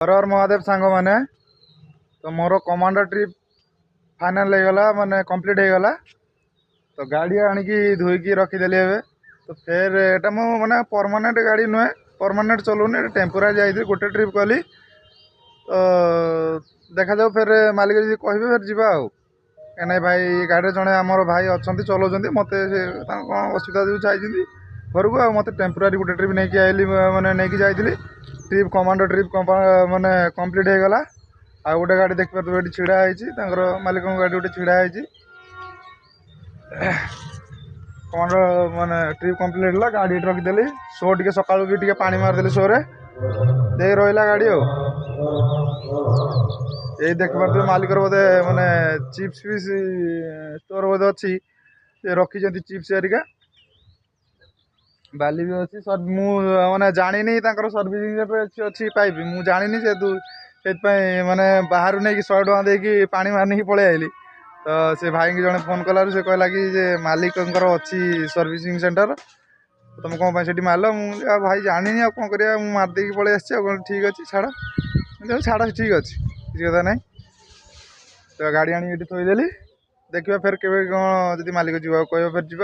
हर हर महादेव सांग मैंने तो मोर कमांडर ट्रिप फाइनल हो गला माने कंप्लीट हो गला। तो गाड़ी आणिकी धोईकी रखीदेली एवं। तो फिर एटा मो माने परमानेंट गाड़ी नुहे, परमानेंट चलूनी टेम्पोरारी जाइए गोटे ट्रिप कली। तो देखा जाऊ फिर मालिक जी कहे फिर जीवा नहीं भाई गाड़ी जड़े आमर भाई अच्छा चलाउं मत असुविधा जो चाहिए घर को मत टेम्पोरारी गोटे ट्रिप नहीं आइली मैंने नहीं जाइली ट्रिप कमांडो ट्रिप माने कंप्लीट हो गला। आ गोटे गाड़ी देख पारे ये छिड़ा मालिक गाड़ी गोटे छिड़ा कमांडो माने ट्रिप कंप्लीट है गाड़ी रखिदेली शो टे सका भी पानी मारदेली शो रे दे रहा गाड़ी यही देख पारे मालिक बोधे माने चिप्स भी स्टोर बोधे अच्छी रखी चिप्स हरिका बाली भी अच्छी सर मु माने जानी सर्विसिंग अच्छी पाइप मु जानी से माने बाहर नहीं 100 टका देकी पानी मारने पलि आइली। तो से भाई की जड़े फोन कलार से कहला कि जे मालिक अच्छी सर्विसिंग सेंटर तुम कौन से मारल मुझे भाई जानी कौन कर मारदेकी पलि आसी ठीक अच्छे छाड़ छाड़ ठीक अच्छे किसी कथा ना। तो गाड़ी आनी थोदेली देखा फिर के मालिक जी कह फिर जी।